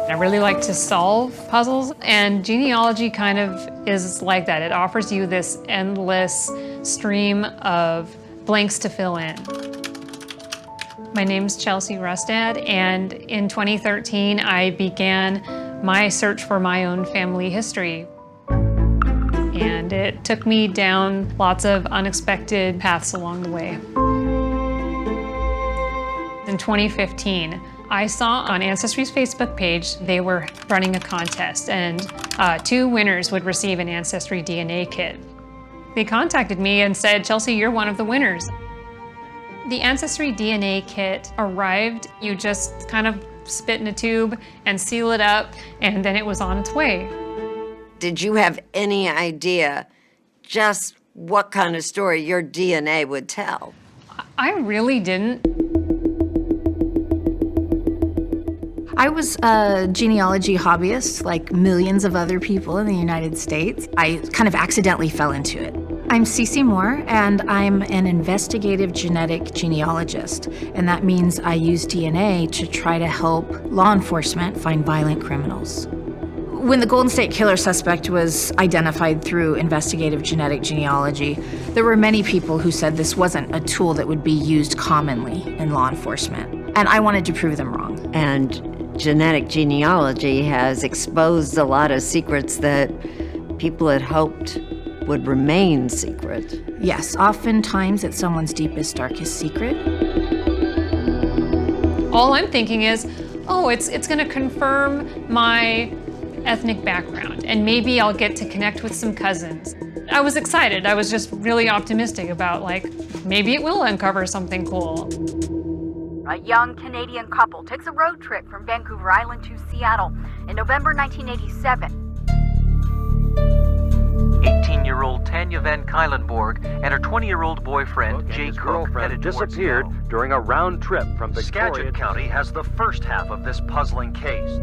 I really like to solve puzzles, and genealogy kind of is like that. It offers you this endless stream of blanks to fill in. My name's Chelsea Rustad, and in 2013, I began my search for my own family history. And it took me down lots of unexpected paths along the way. In 2015, I saw on Ancestry's Facebook page, they were running a contest, and 2 winners would receive an Ancestry DNA kit. They contacted me and said, "Chelsea, you're one of the winners." The Ancestry DNA kit arrived. You just kind of spit in a tube and seal it up, and then it was on its way. Did you have any idea just what kind of story your DNA would tell? I really didn't. I was a genealogy hobbyist, like millions of other people in the United States. I kind of accidentally fell into it. I'm Cece Moore, and I'm an investigative genetic genealogist, and that means I use DNA to try to help law enforcement find violent criminals. When the Golden State Killer suspect was identified through investigative genetic genealogy, there were many people who said this wasn't a tool that would be used commonly in law enforcement, and I wanted to prove them wrong. And genetic genealogy has exposed a lot of secrets that people had hoped would remain secret. Yes, oftentimes it's someone's deepest, darkest secret. All I'm thinking is, oh, it's gonna confirm my ethnic background, and maybe I'll get to connect with some cousins. I was excited. I was just really optimistic about, like, maybe it will uncover something cool. A young Canadian couple takes a road trip from Vancouver Island to Seattle in November 1987. 18-year-old Tanya Van Kylenborg and her 20-year-old boyfriend, Jay Cook, headed disappeared during a round trip from Victoria. Skagit County has the first half of this puzzling case.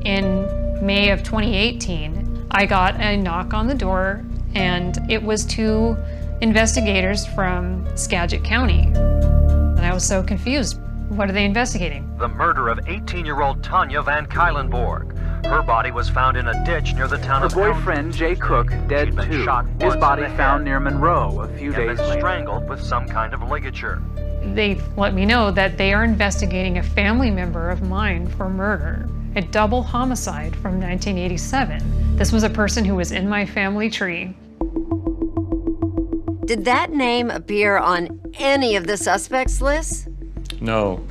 In May of 2018, I got a knock on the door, and it was 2 investigators from Skagit County. And I was so confused. What are they investigating? The murder of 18-year-old Tanya Van Kylenborg. Her body was found in a ditch near the town of... Her boyfriend, Jay Cook, dead too. His body found near Monroe a few days later. Strangled with some kind of ligature. They let me know that they are investigating a family member of mine for murder. A double homicide from 1987. This was a person who was in my family tree. Did that name appear on any of the suspects' lists? No,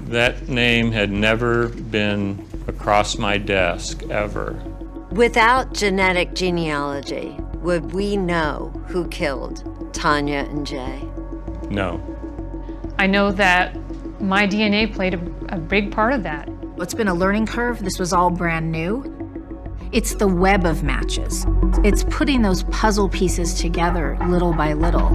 that name had never been across my desk, ever. Without genetic genealogy, would we know who killed Tanya and Jay? No. I know that my DNA played a big part of that. It's been a learning curve. This was all brand new. It's the web of matches. It's putting those puzzle pieces together little by little.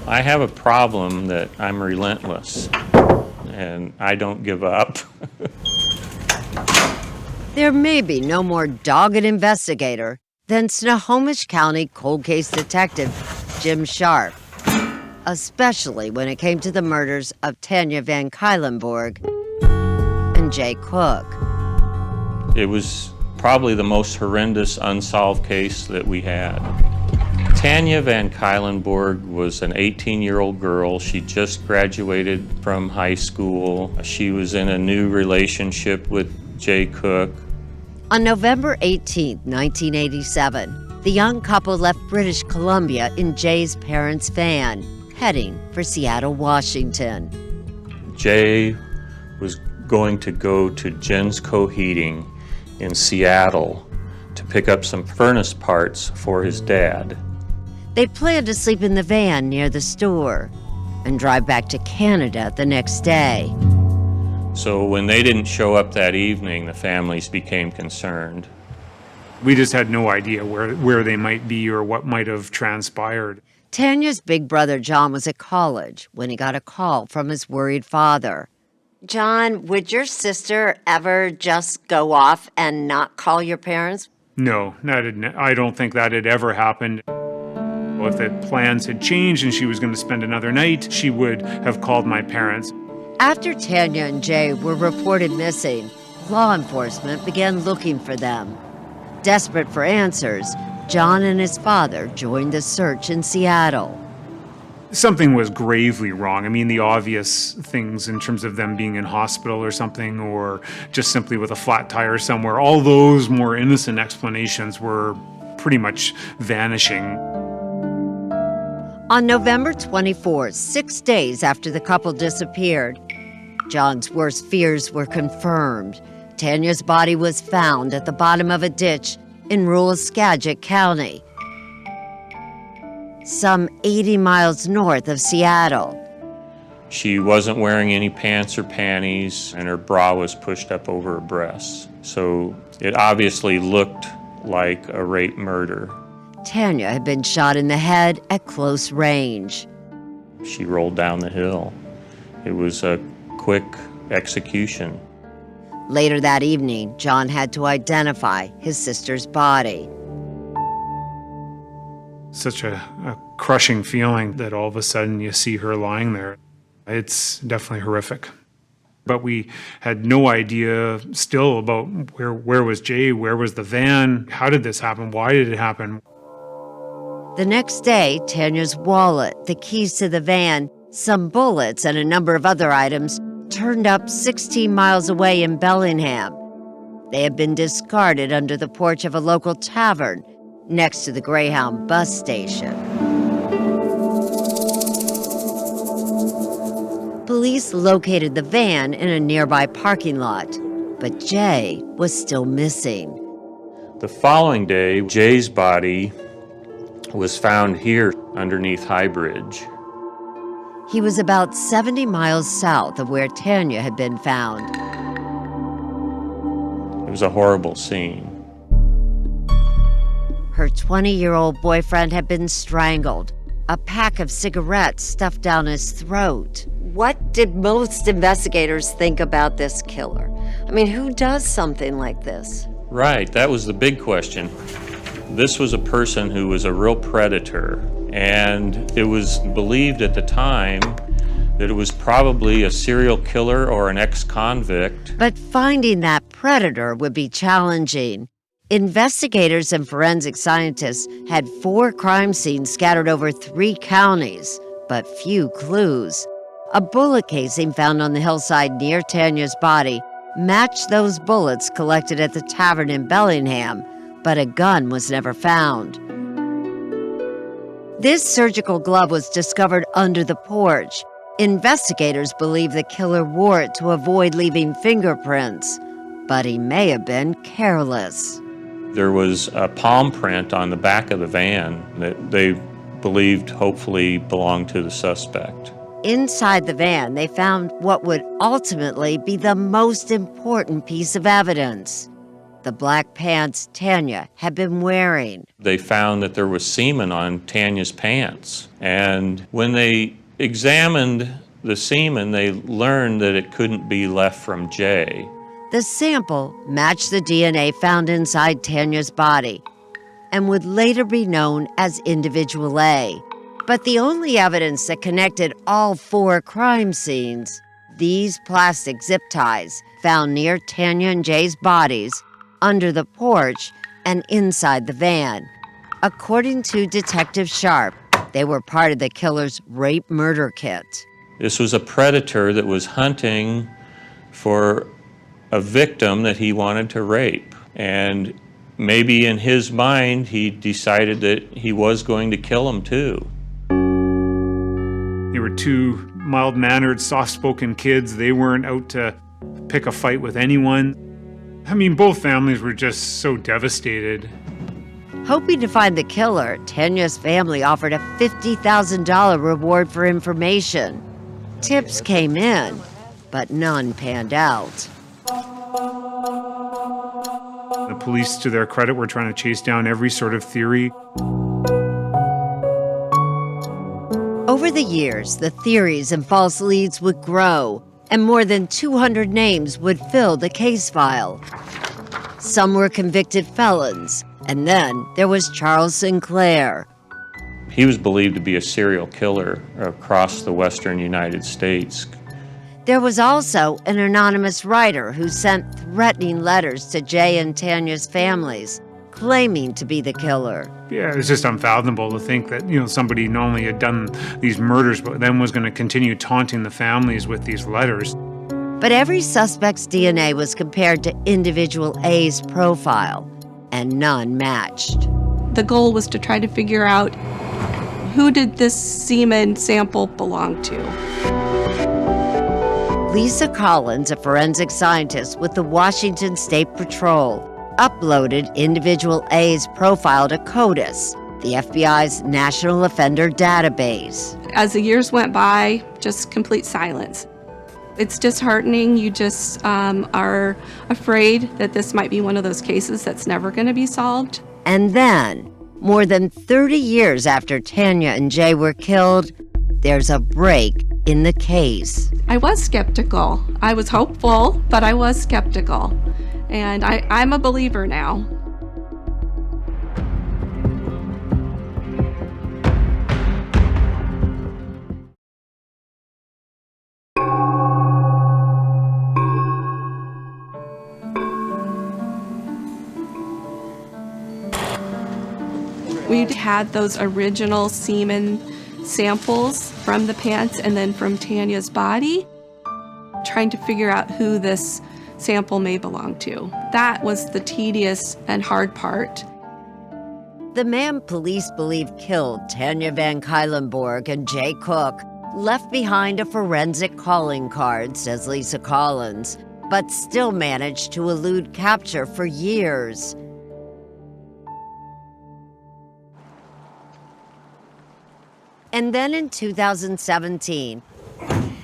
I have a problem that I'm relentless, and I don't give up. There may be no more dogged investigator than Snohomish County cold case detective Jim Sharp, especially when it came to the murders of Tanya Van Kylenborg and Jay Cook. It was probably the most horrendous unsolved case that we had. Tanya Van Kylenborg was an 18-year-old girl. She just graduated from high school. She was in a new relationship with Jay Cook. On November 18, 1987, the young couple left British Columbia in Jay's parents' van, heading for Seattle, Washington. Jay was going to go to Jen's Co-Heating in Seattle to pick up some furnace parts for his dad. They planned to sleep in the van near the store and drive back to Canada the next day. So when they didn't show up that evening, the families became concerned. We just had no idea where they might be or what might have transpired. Tanya's big brother John was at college when he got a call from his worried father. John, would your sister ever just go off and not call your parents? No, I don't think that had ever happened. If the plans had changed and she was going to spend another night, she would have called my parents. After Tanya and Jay were reported missing, law enforcement began looking for them. Desperate for answers, John and his father joined the search in Seattle. Something was gravely wrong. I mean, the obvious things in terms of them being in hospital or something, or just simply with a flat tire somewhere, all those more innocent explanations were pretty much vanishing. On November 24th, 6 days after the couple disappeared, John's worst fears were confirmed. Tanya's body was found at the bottom of a ditch in rural Skagit County, some 80 miles north of Seattle. She wasn't wearing any pants or panties, and her bra was pushed up over her breasts. So it obviously looked like a rape murder. Tanya had been shot in the head at close range. She rolled down the hill. It was a quick execution. Later that evening, John had to identify his sister's body. Such a crushing feeling that all of a sudden you see her lying there. It's definitely horrific. But we had no idea still about where was Jay, where was the van, how did this happen, why did it happen? The next day, Tanya's wallet, the keys to the van, some bullets, and a number of other items turned up 16 miles away in Bellingham. They had been discarded under the porch of a local tavern next to the Greyhound bus station. Police located the van in a nearby parking lot, but Jay was still missing. The following day, Jay's body was found here underneath High Bridge. He was about 70 miles south of where Tanya had been found. It was a horrible scene. Her 20-year-old boyfriend had been strangled, a pack of cigarettes stuffed down his throat. What did most investigators think about this killer? I mean, who does something like this? Right, that was the big question. This was a person who was a real predator, and it was believed at the time that it was probably a serial killer or an ex-convict. But finding that predator would be challenging. Investigators and forensic scientists had 4 crime scenes scattered over 3 counties, but few clues. A bullet casing found on the hillside near Tanya's body matched those bullets collected at the tavern in Bellingham, but a gun was never found. This surgical glove was discovered under the porch. Investigators believe the killer wore it to avoid leaving fingerprints, but he may have been careless. There was a palm print on the back of the van that they believed hopefully belonged to the suspect. Inside the van, they found what would ultimately be the most important piece of evidence: the black pants Tanya had been wearing. They found that there was semen on Tanya's pants, and when they examined the semen, they learned that it couldn't be left from Jay. The sample matched the DNA found inside Tanya's body and would later be known as Individual A. But the only evidence that connected all 4 crime scenes, these plastic zip ties found near Tanya and Jay's bodies, under the porch, and inside the van. According to Detective Sharp, they were part of the killer's rape murder kit. This was a predator that was hunting for a victim that he wanted to rape. And maybe in his mind, he decided that he was going to kill him too. They were 2 mild-mannered, soft-spoken kids. They weren't out to pick a fight with anyone. I mean, both families were just so devastated. Hoping to find the killer, Tanya's family offered a $50,000 reward for information. Tips came in, but none panned out. The police, to their credit, were trying to chase down every sort of theory. Over the years, the theories and false leads would grow, and more than 200 names would fill the case file. Some were convicted felons, and then there was Charles Sinclair. He was believed to be a serial killer across the western United States. There was also an anonymous writer who sent threatening letters to Jay and Tanya's families, claiming to be the killer. Yeah, it's just unfathomable to think that, somebody not only had done these murders, but then was going to continue taunting the families with these letters. But every suspect's DNA was compared to individual A's profile, and none matched. The goal was to try to figure out who did this semen sample belong to. Lisa Collins, a forensic scientist with the Washington State Patrol, uploaded individual A's profile to CODIS, the FBI's National Offender Database. As the years went by, just complete silence. It's disheartening. You just are afraid that this might be one of those cases that's never going to be solved. And then, more than 30 years after Tanya and Jay were killed, there's a break in the case. I was skeptical. I was hopeful, but I was skeptical. And I'm a believer now. We had those original semen samples from the pants and then from Tanya's body, trying to figure out who this sample may belong to. That was the tedious and hard part. The man police believe killed Tanya Van Cuylenborg and Jay Cook left behind a forensic calling card, says Lisa Collins, but still managed to elude capture for years. And then in 2017,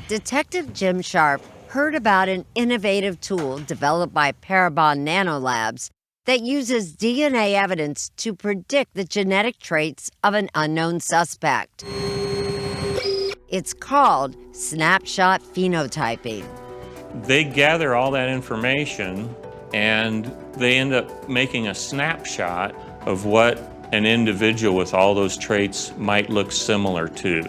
Detective Jim Sharp heard about an innovative tool developed by Parabon Nanolabs that uses DNA evidence to predict the genetic traits of an unknown suspect. It's called snapshot phenotyping. They gather all that information and they end up making a snapshot of what an individual with all those traits might look similar to.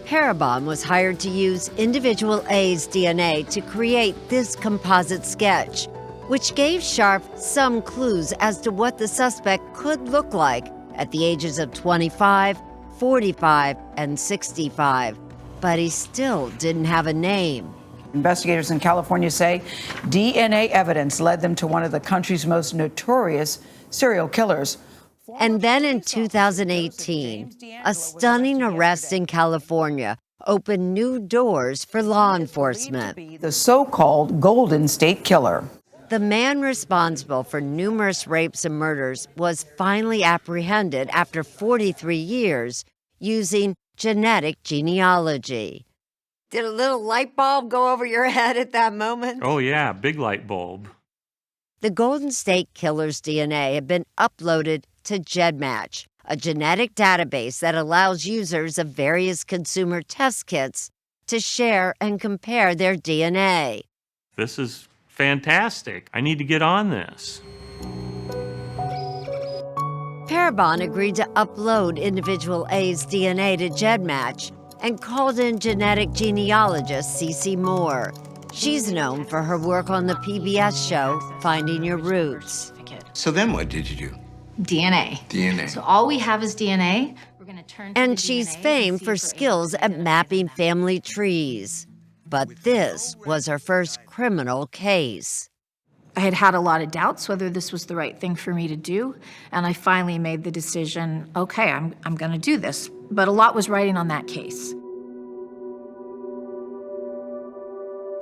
Parabon was hired to use individual A's DNA to create this composite sketch, which gave Sharp some clues as to what the suspect could look like at the ages of 25, 45, and 65. But he still didn't have a name. Investigators in California say DNA evidence led them to one of the country's most notorious serial killers. And then in 2018, a stunning arrest in California opened new doors for law enforcement. The so-called Golden State Killer. The man responsible for numerous rapes and murders was finally apprehended after 43 years using genetic genealogy. Did a little light bulb go over your head at that moment? Oh yeah, big light bulb. The Golden State Killer's DNA had been uploaded to GEDmatch, a genetic database that allows users of various consumer test kits to share and compare their DNA. This is fantastic. I need to get on this. Parabon agreed to upload individual A's DNA to GEDmatch and called in genetic genealogist Cece Moore. She's known for her work on the PBS show Finding Your Roots. So then what did you do? DNA. So all we have is DNA. We're going to turn to And the she's DNA famed see for if we're skills at mapping family trees. But this was her first criminal case. I had had a lot of doubts whether this was the right thing for me to do, and I finally made the decision, okay, I'm going to do this. But a lot was riding on that case.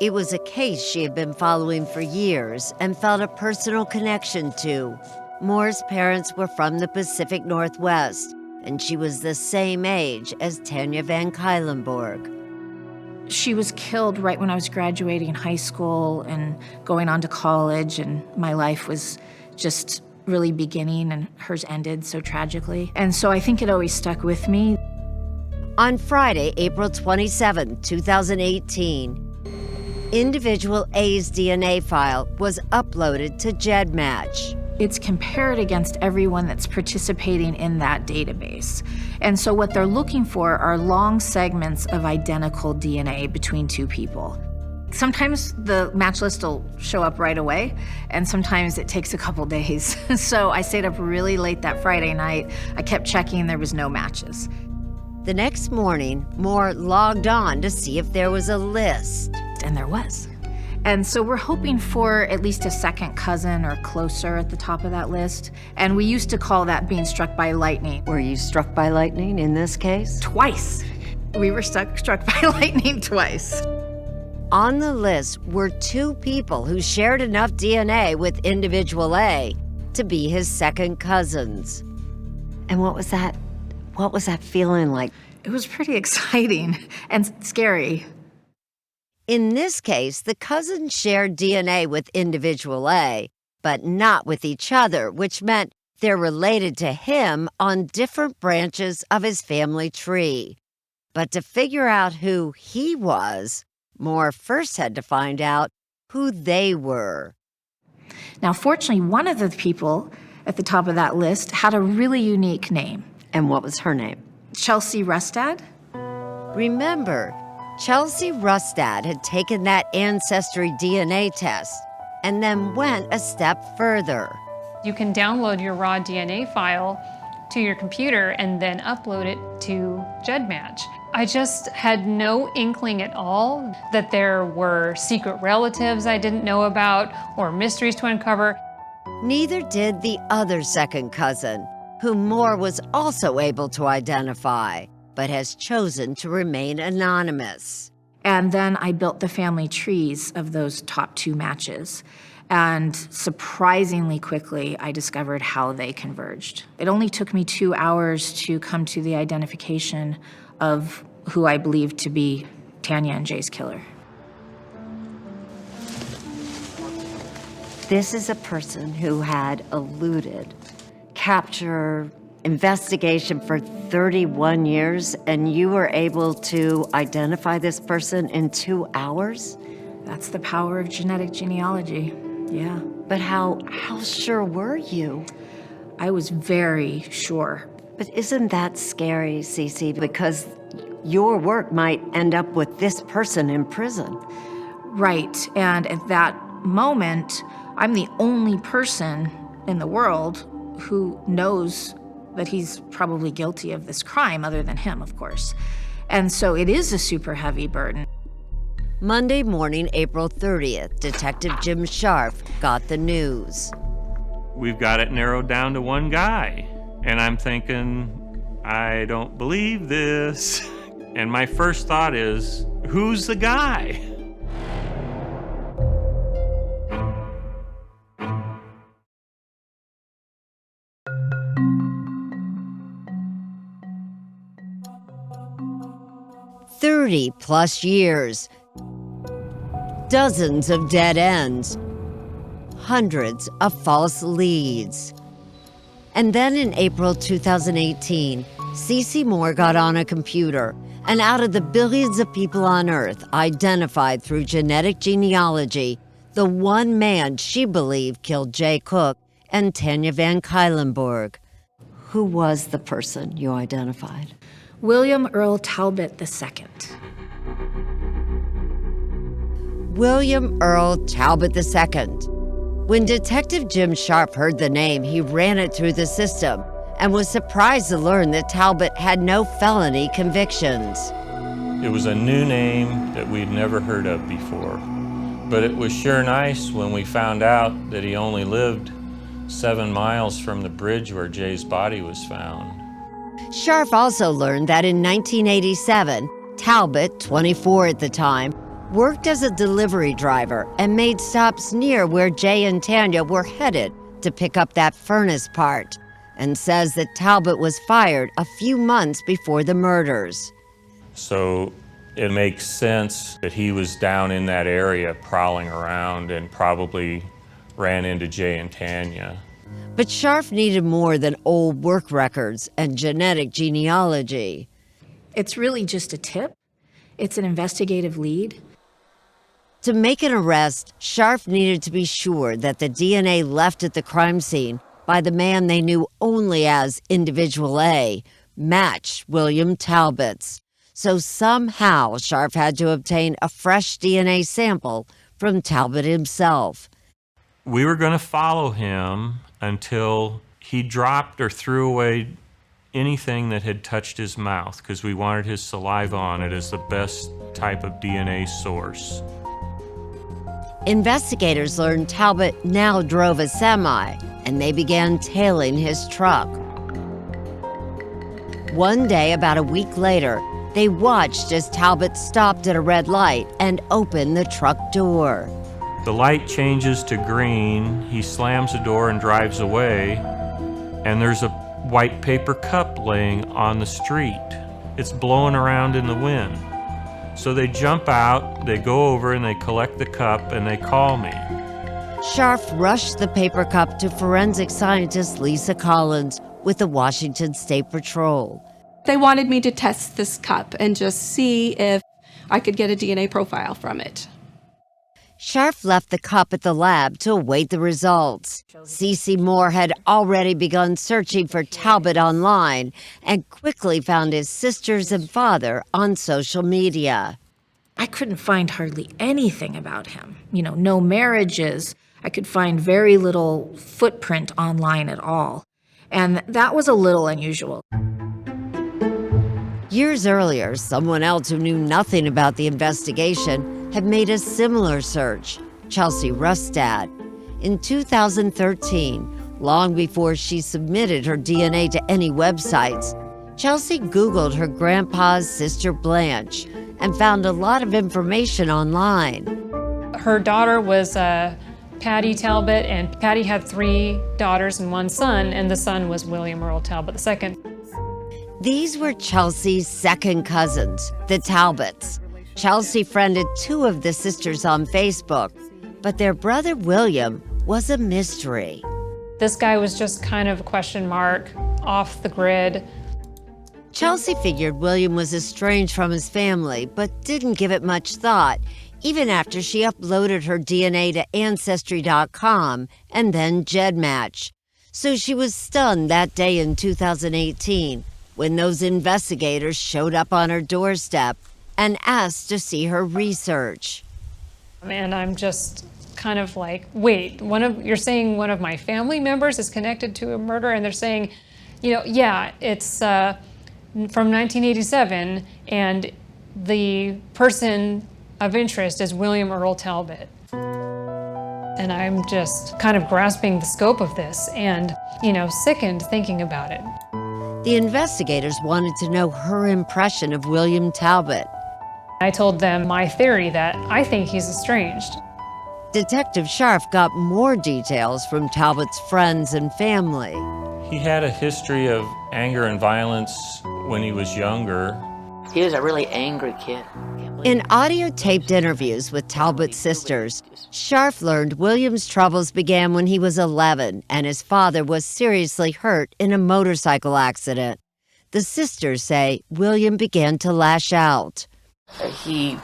It was a case she had been following for years and felt a personal connection to. Moore's parents were from the Pacific Northwest, and she was the same age as Tanya Van Cuylenborg. She was killed right when I was graduating high school and going on to college, and my life was just really beginning, and hers ended so tragically. And so I think it always stuck with me. On Friday, April 27, 2018, Individual A's DNA file was uploaded to GEDmatch. It's compared against everyone that's participating in that database. And so what they're looking for are long segments of identical DNA between two people. Sometimes the match list will show up right away, and sometimes it takes a couple days. So I stayed up really late that Friday night. I kept checking, there was no matches. The next morning, Moore logged on to see if there was a list. And there was. And so we're hoping for at least a second cousin or closer at the top of that list. And we used to call that being struck by lightning. Were you struck by lightning in this case? Twice. We were struck by lightning twice. On the list were two people who shared enough DNA with Individual A to be his second cousins. And what was that feeling like? It was pretty exciting and scary. In this case, the cousins shared DNA with Individual A, but not with each other, which meant they're related to him on different branches of his family tree. But to figure out who he was, Moore first had to find out who they were. Now, fortunately, one of the people at the top of that list had a really unique name. And what was her name? Chelsea Rustad. Remember, Chelsea Rustad had taken that Ancestry DNA test and then went a step further. You can download your raw DNA file to your computer and then upload it to GEDmatch. I just had no inkling at all that there were secret relatives I didn't know about or mysteries to uncover. Neither did the other second cousin, whom Moore was also able to identify, but has chosen to remain anonymous. And then I built the family trees of those top two matches. And surprisingly quickly, I discovered how they converged. It only took me 2 hours to come to the identification of who I believed to be Tanya and Jay's killer. This is a person who had eluded capture, investigation for 31 years, and you were able to identify this person in 2 hours? That's the power of genetic genealogy, yeah. But how sure were you? I was very sure. But isn't that scary, Cece, because your work might end up with this person in prison? Right, and at that moment, I'm the only person in the world who knows that he's probably guilty of this crime, other than him, of course. And so it is a super heavy burden. Monday morning, April 30th, Detective Jim Sharp got the news. We've got it narrowed down to one guy. And I'm thinking, I don't believe this. And my first thought is, who's the guy? +30 years, dozens of dead ends, hundreds of false leads. And then in April 2018, Cece Moore got on a computer, and out of the billions of people on Earth identified through genetic genealogy, the one man she believed killed Jay Cook and Tanya Van Cuylenborg. Who was the person you identified? William Earl Talbot II. William Earl Talbot II. When Detective Jim Sharp heard the name, he ran it through the system and was surprised to learn that Talbot had no felony convictions. It was a new name that we'd never heard of before. But it was sure nice when we found out that he only lived 7 miles from the bridge where Jay's body was found. Sharp also learned that in 1987, Talbot, 24 at the time, worked as a delivery driver and made stops near where Jay and Tanya were headed to pick up that furnace part, and says that Talbot was fired a few months before the murders. So it makes sense that he was down in that area prowling around and probably ran into Jay and Tanya. But Scharf needed more than old work records and genetic genealogy. It's really just a tip. It's an investigative lead. To make an arrest, Scharf needed to be sure that the DNA left at the crime scene by the man they knew only as Individual A matched William Talbot's. So somehow Scharf had to obtain a fresh DNA sample from Talbot himself. We were going to follow him until he dropped or threw away anything that had touched his mouth, because we wanted his saliva on it as the best type of DNA source. Investigators learned Talbot now drove a semi, and they began tailing his truck. One day, about a week later, they watched as Talbot stopped at a red light and opened the truck door. The light changes to green, he slams the door and drives away, and there's a white paper cup laying on the street. It's blowing around in the wind. So they jump out, they go over and they collect the cup and they call me. Scharf rushed the paper cup to forensic scientist Lisa Collins with the Washington State Patrol. They wanted me to test this cup and just see if I could get a DNA profile from it. Scharf left the cup at the lab to await the results. Cece Moore had already begun searching for Talbot online and quickly found his sisters and father on social media. I couldn't find hardly anything about him. No marriages. I could find very little footprint online at all. And that was a little unusual. Years earlier, someone else who knew nothing about the investigation had made a similar search, Chelsea Rustad. In 2013, long before she submitted her DNA to any websites, Chelsea Googled her grandpa's sister Blanche and found a lot of information online. Her daughter was Patty Talbot, and Patty had 3 daughters and 1 son, and the son was William Earl Talbot II. These were Chelsea's second cousins, the Talbots. Chelsea friended 2 of the sisters on Facebook, but their brother William was a mystery. This guy was just kind of a question mark, off the grid. Chelsea figured William was estranged from his family, but didn't give it much thought, even after she uploaded her DNA to Ancestry.com and then GEDmatch. So she was stunned that day in 2018 when those investigators showed up on her doorstep and asked to see her research. And I'm just kind of like, wait, you're saying one of my family members is connected to a murder, and they're saying, yeah, it's from 1987, and the person of interest is William Earl Talbot. And I'm just kind of grasping the scope of this and, sickened thinking about it. The investigators wanted to know her impression of William Talbot. I told them my theory that I think he's estranged. Detective Scharf got more details from Talbot's friends and family. He had a history of anger and violence when he was younger. He was a really angry kid. In audio-taped interviews with Talbot's sisters, Scharf learned William's troubles began when he was 11 and his father was seriously hurt in a motorcycle accident. The sisters say William began to lash out. He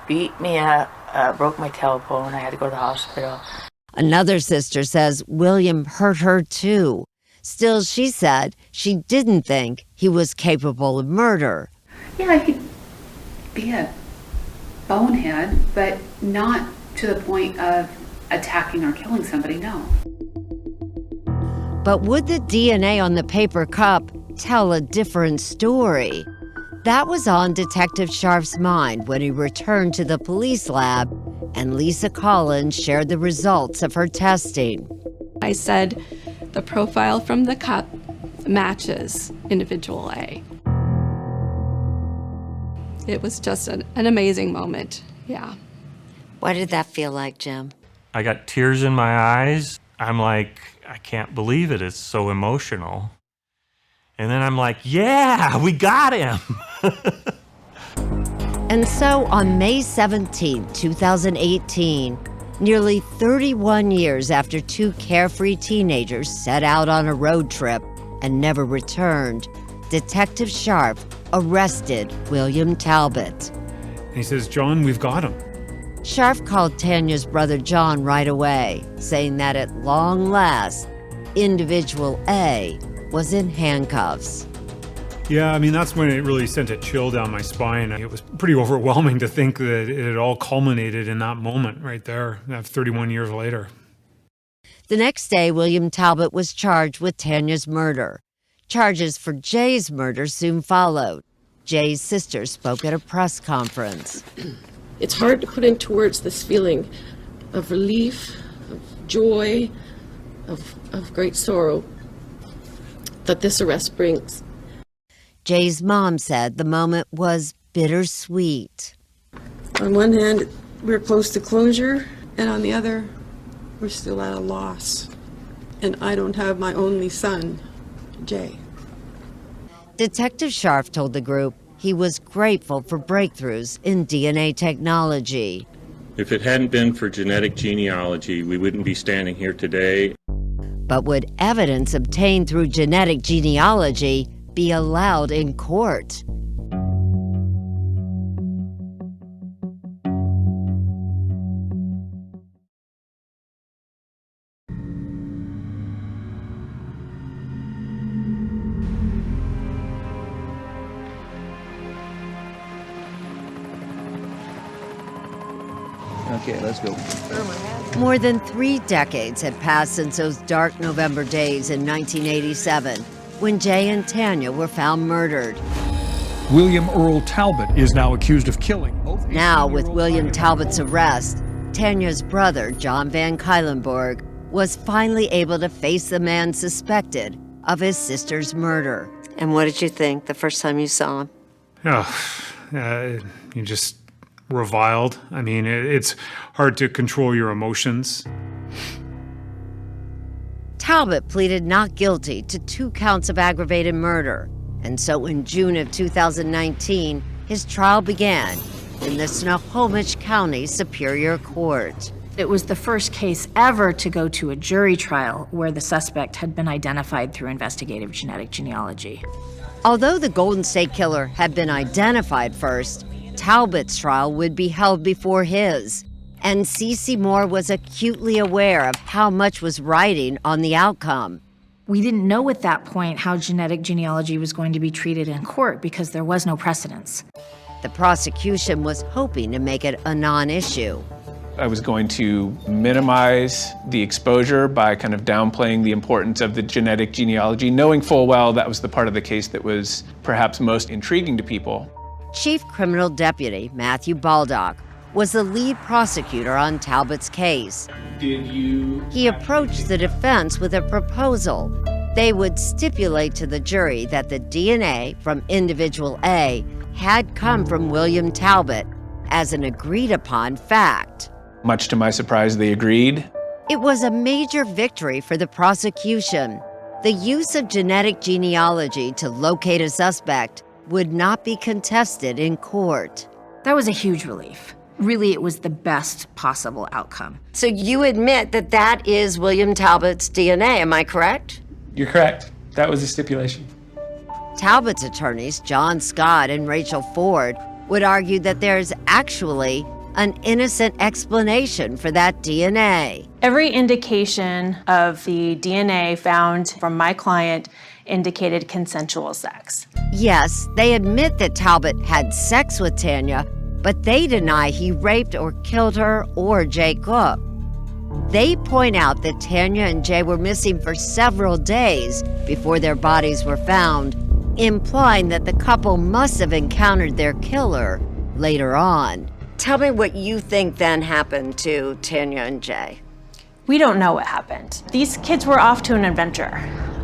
beat me up, broke my tailbone. I had to go to the hospital. Another sister says William hurt her too. Still, she said she didn't think he was capable of murder. Yeah, he could be a bonehead, but not to the point of attacking or killing somebody, no. But would the DNA on the paper cup tell a different story? That was on Detective Scharf's mind when he returned to the police lab and Lisa Collins shared the results of her testing. I said, the profile from the cup matches Individual A. It was just an amazing moment. Yeah. What did that feel like, Jim? I got tears in my eyes. I'm like, I can't believe it. It's so emotional. And then I'm like, yeah, we got him. And so on May 17, 2018, nearly 31 years after two carefree teenagers set out on a road trip and never returned, Detective Sharp arrested William Talbot. And he says, John, we've got him. Sharp called Tanya's brother John right away, saying that at long last, individual A was in handcuffs. Yeah, I mean, that's when it really sent a chill down my spine. It was pretty overwhelming to think that it had all culminated in that moment right there, 31 years later. The next day, William Talbot was charged with Tanya's murder. Charges for Jay's murder soon followed. Jay's sister spoke at a press conference. It's hard to put into words this feeling of relief, of joy, of great sorrow that this arrest brings. Jay's mom said the moment was bittersweet. On one hand, we're close to closure, and on the other, we're still at a loss. And I don't have my only son, Jay. Detective Sharp told the group he was grateful for breakthroughs in DNA technology. If it hadn't been for genetic genealogy, we wouldn't be standing here today. But would evidence obtained through genetic genealogy be allowed in court? Okay, let's go. More than 3 decades had passed since those dark November days in 1987, when Jay and Tanya were found murdered. William Earl Talbot is now accused of killing. Now, with William Talbot's arrest, Tanya's brother, John Van Cuylenborg, was finally able to face the man suspected of his sister's murder. And what did you think the first time you saw him? You just reviled. I mean, it's hard to control your emotions. Talbot pleaded not guilty to 2 counts of aggravated murder. And so in June of 2019, his trial began in the Snohomish County Superior Court. It was the first case ever to go to a jury trial where the suspect had been identified through investigative genetic genealogy. Although the Golden State Killer had been identified first, Talbot's trial would be held before his. And Cece Moore was acutely aware of how much was riding on the outcome. We didn't know at that point how genetic genealogy was going to be treated in court because there was no precedence. The prosecution was hoping to make it a non-issue. I was going to minimize the exposure by kind of downplaying the importance of the genetic genealogy, knowing full well that was the part of the case that was perhaps most intriguing to people. Chief Criminal Deputy Matthew Baldock was the lead prosecutor on Talbot's case. He approached the defense with a proposal. They would stipulate to the jury that the DNA from individual A had come from William Talbot as an agreed-upon fact. Much to my surprise, they agreed. It was a major victory for the prosecution. The use of genetic genealogy to locate a suspect would not be contested in court. That was a huge relief. Really, it was the best possible outcome. So you admit that that is William Talbot's DNA, am I correct? You're correct. That was the stipulation. Talbot's attorneys, John Scott and Rachel Ford, would argue that there's actually an innocent explanation for that DNA. Every indication of the DNA found from my client indicated consensual sex. Yes, they admit that Talbot had sex with Tanya, but they deny he raped or killed her or Jay Cook. They point out that Tanya and Jay were missing for several days before their bodies were found, implying that the couple must have encountered their killer later on. Tell me what you think then happened to Tanya and Jay. We don't know what happened. These kids were off to an adventure.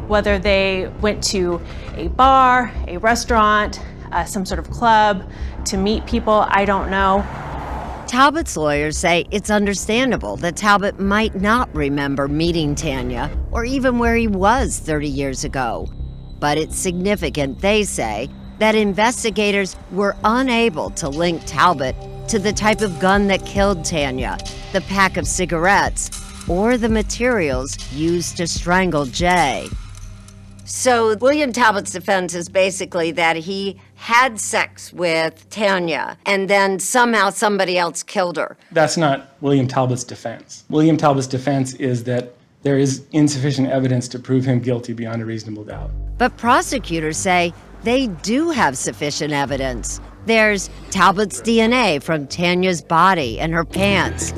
Whether they went to a bar, a restaurant, some sort of club to meet people, I don't know. Talbot's lawyers say it's understandable that Talbot might not remember meeting Tanya or even where he was 30 years ago. But it's significant, they say, that investigators were unable to link Talbot to the type of gun that killed Tanya, the pack of cigarettes, or the materials used to strangle Jay. So William Talbot's defense is basically that he had sex with Tanya and then somehow somebody else killed her. That's not William Talbot's defense. William Talbot's defense is that there is insufficient evidence to prove him guilty beyond a reasonable doubt. But prosecutors say they do have sufficient evidence. There's Talbot's DNA from Tanya's body and her pants.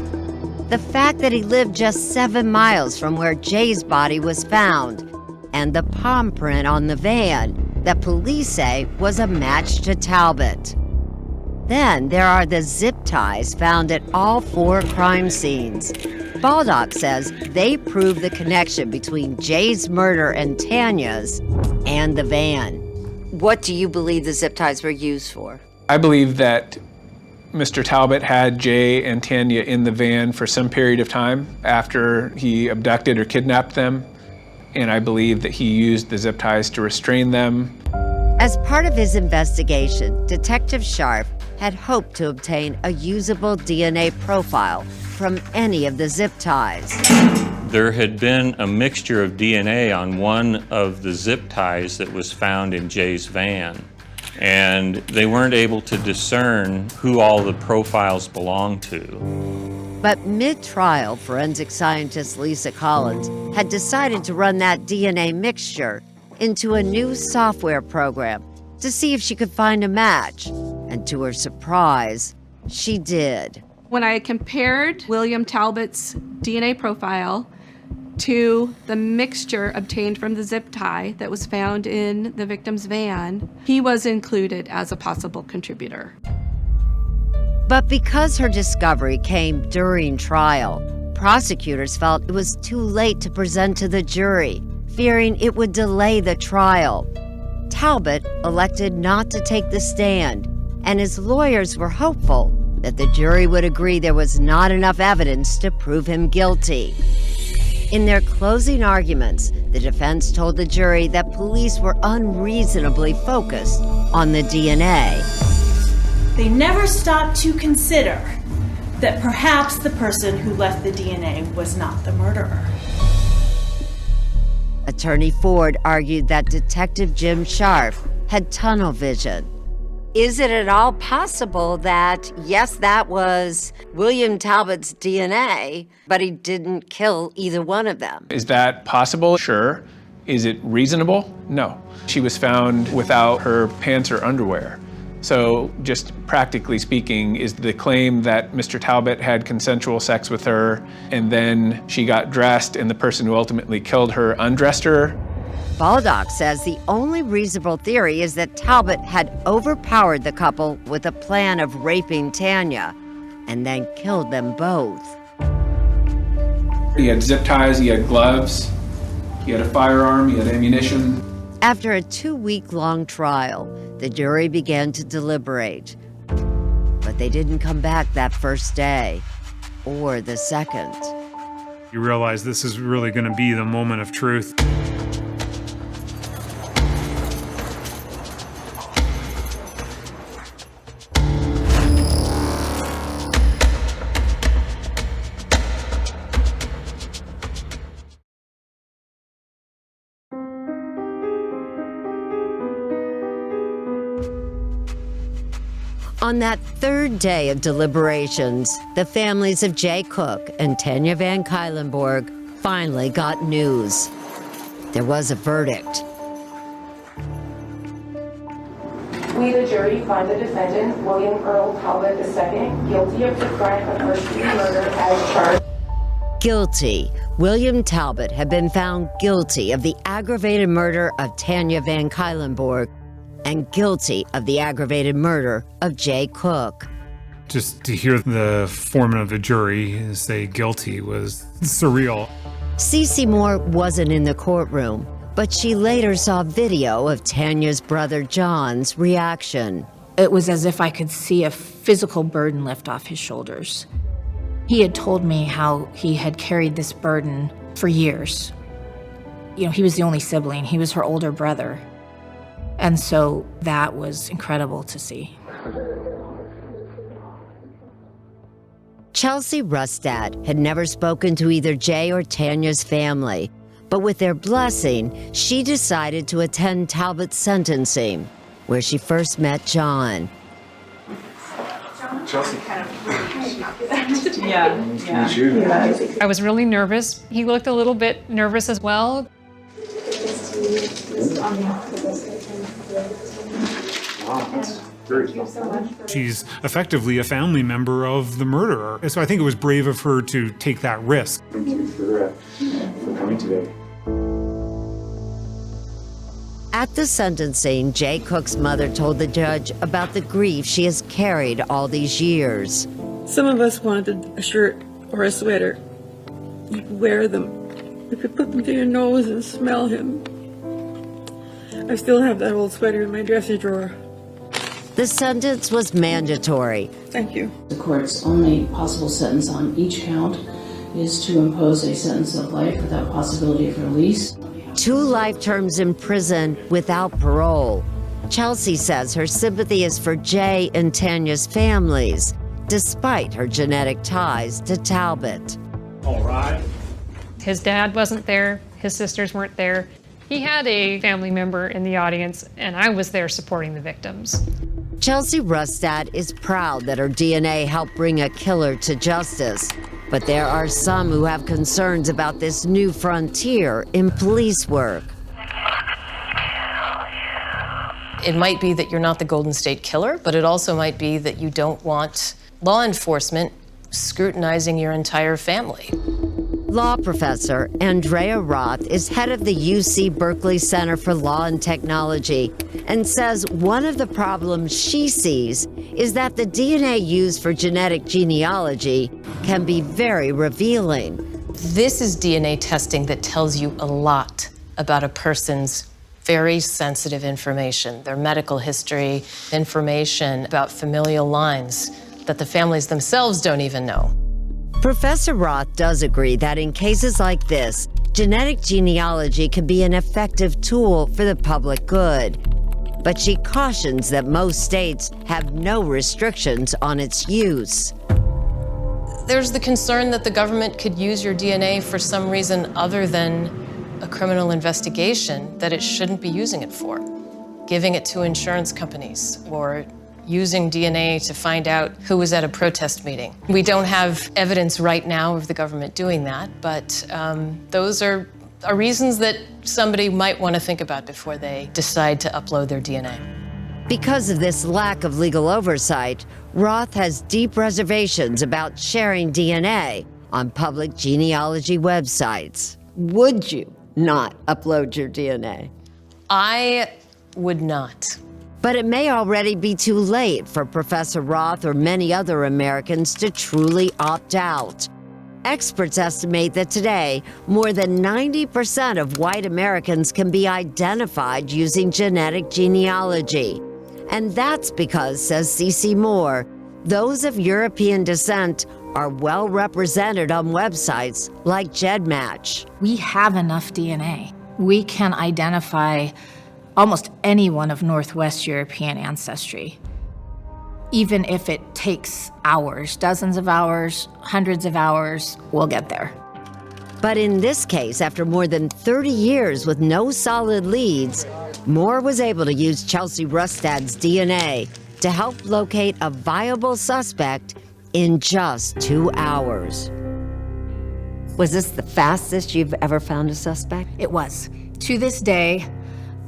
The fact that he lived just 7 miles from where Jay's body was found, and the palm print on the van that police say was a match to Talbot. Then there are the zip ties found at all 4 crime scenes. Baldock says they prove the connection between Jay's murder and Tanya's and the van. What do you believe the zip ties were used for? I believe that Mr. Talbot had Jay and Tanya in the van for some period of time after he abducted or kidnapped them, and I believe that he used the zip ties to restrain them. As part of his investigation, Detective Sharp had hoped to obtain a usable DNA profile from any of the zip ties. There had been a mixture of DNA on one of the zip ties that was found in Jay's van, and they weren't able to discern who all the profiles belonged to. But mid-trial, forensic scientist Lisa Collins had decided to run that DNA mixture into a new software program to see if she could find a match. And to her surprise, she did. When I compared William Talbot's DNA profile to the mixture obtained from the zip tie that was found in the victim's van, he was included as a possible contributor. But because her discovery came during trial, prosecutors felt it was too late to present to the jury, fearing it would delay the trial. Talbot elected not to take the stand, and his lawyers were hopeful that the jury would agree there was not enough evidence to prove him guilty. In their closing arguments, the defense told the jury that police were unreasonably focused on the DNA. They never stopped to consider that perhaps the person who left the DNA was not the murderer. Attorney Ford argued that Detective Jim Sharp had tunnel vision. Is it at all possible that, yes, that was William Talbot's DNA, but he didn't kill either one of them? Is that possible? Sure. Is it reasonable? No. She was found without her pants or underwear. So just practically speaking, is the claim that Mr. Talbot had consensual sex with her and then she got dressed and the person who ultimately killed her undressed her? Baldock says the only reasonable theory is that Talbot had overpowered the couple with a plan of raping Tanya and then killed them both. He had zip ties, he had gloves, he had a firearm, he had ammunition. After a 2-week-long trial, the jury began to deliberate. But they didn't come back that first day, or the second. You realize this is really going to be the moment of truth. On that third day of deliberations, the families of Jay Cook and Tanya Van Cuylenborg finally got news. There was a verdict. We, the jury, find the defendant, William Earl Talbot II, guilty of the crime of first-degree murder as charged. Guilty. William Talbot had been found guilty of the aggravated murder of Tanya Van Cuylenborg and guilty of the aggravated murder of Jay Cook. Just to hear the foreman of the jury say guilty was surreal. Cece Moore wasn't in the courtroom, but she later saw video of Tanya's brother John's reaction. It was as if I could see a physical burden lift off his shoulders. He had told me how he had carried this burden for years. You know, he was the only sibling. He was her older brother. And so that was incredible to see. Chelsea Rustad had never spoken to either Jay or Tanya's family, but with their blessing, she decided to attend Talbot's sentencing, where she first met John. Chelsea. I was really nervous. He looked a little bit nervous as well. She's effectively a family member of the murderer. So I think it was brave of her to take that risk. Thank you for coming today. At the sentencing, Jay Cook's mother told the judge about the grief she has carried all these years. Some of us wanted a shirt or a sweater. You could wear them. You could put them to your nose and smell him. I still have that old sweater in my dresser drawer. The sentence was mandatory. Thank you. The court's only possible sentence on each count is to impose a sentence of life without possibility of release. 2 life terms in prison without parole. Chelsea says her sympathy is for Jay and Tanya's families, despite her genetic ties to Talbot. All right. His dad wasn't there. His sisters weren't there. He had a family member in the audience, and I was there supporting the victims. Chelsea Rustad is proud that her DNA helped bring a killer to justice. But there are some who have concerns about this new frontier in police work. It might be that you're not the Golden State Killer, but it also might be that you don't want law enforcement scrutinizing your entire family. Law professor Andrea Roth is head of the UC Berkeley Center for Law and Technology and says one of the problems she sees is that the DNA used for genetic genealogy can be very revealing. This is DNA testing that tells you a lot about a person's very sensitive information, their medical history, information about familial lines that the families themselves don't even know. Professor Roth does agree that in cases like this, genetic genealogy can be an effective tool for the public good. But she cautions that most states have no restrictions on its use. There's the concern that the government could use your DNA for some reason other than a criminal investigation that it shouldn't be using it for. Giving it to insurance companies or using DNA to find out who was at a protest meeting. We don't have evidence right now of the government doing that, but those are reasons that somebody might want to think about before they decide to upload their DNA. Because of this lack of legal oversight, Roth has deep reservations about sharing DNA on public genealogy websites. Would you not upload your DNA? I would not. But it may already be too late for Professor Roth or many other Americans to truly opt out. Experts estimate that today, more than 90% of white Americans can be identified using genetic genealogy. And that's because, says CeCe Moore, those of European descent are well represented on websites like GEDmatch. We have enough DNA. We can identify almost anyone of Northwest European ancestry. Even if it takes hours, dozens of hours, hundreds of hours, we'll get there. But in this case, after more than 30 years with no solid leads, Moore was able to use Chelsea Rustad's DNA to help locate a viable suspect in just 2 hours. Was this the fastest you've ever found a suspect? It was. To this day,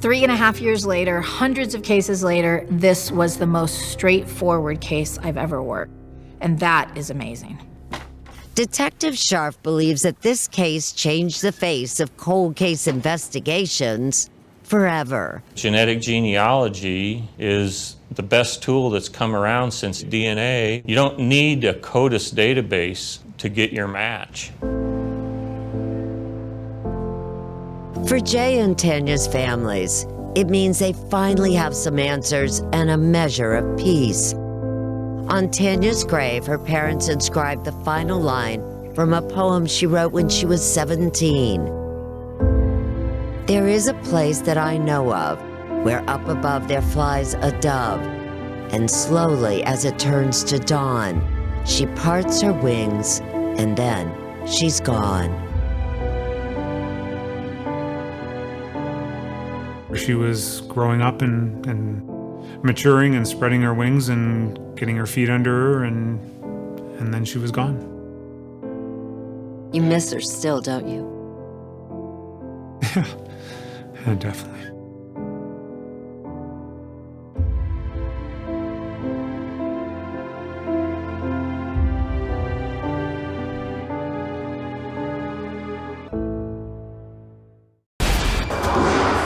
3.5 years later, hundreds of cases later, this was the most straightforward case I've ever worked. And that is amazing. Detective Scharf believes that this case changed the face of cold case investigations forever. Genetic genealogy is the best tool that's come around since DNA. You don't need a CODIS database to get your match. For Jay and Tanya's families, It means they finally have some answers and a measure of peace. On Tanya's grave, her parents inscribed the final line from a poem she wrote when she was 17. There is a place that I know of where up above there flies a dove, and slowly as it turns to dawn, she parts her wings and then she's gone. She was growing up and maturing and spreading her wings and getting her feet under her, and then she was gone. You miss her still, don't you? Yeah, definitely.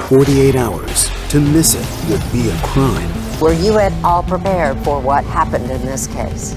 "48 hours to miss it would be a crime." Were you at all prepared for what happened in this case?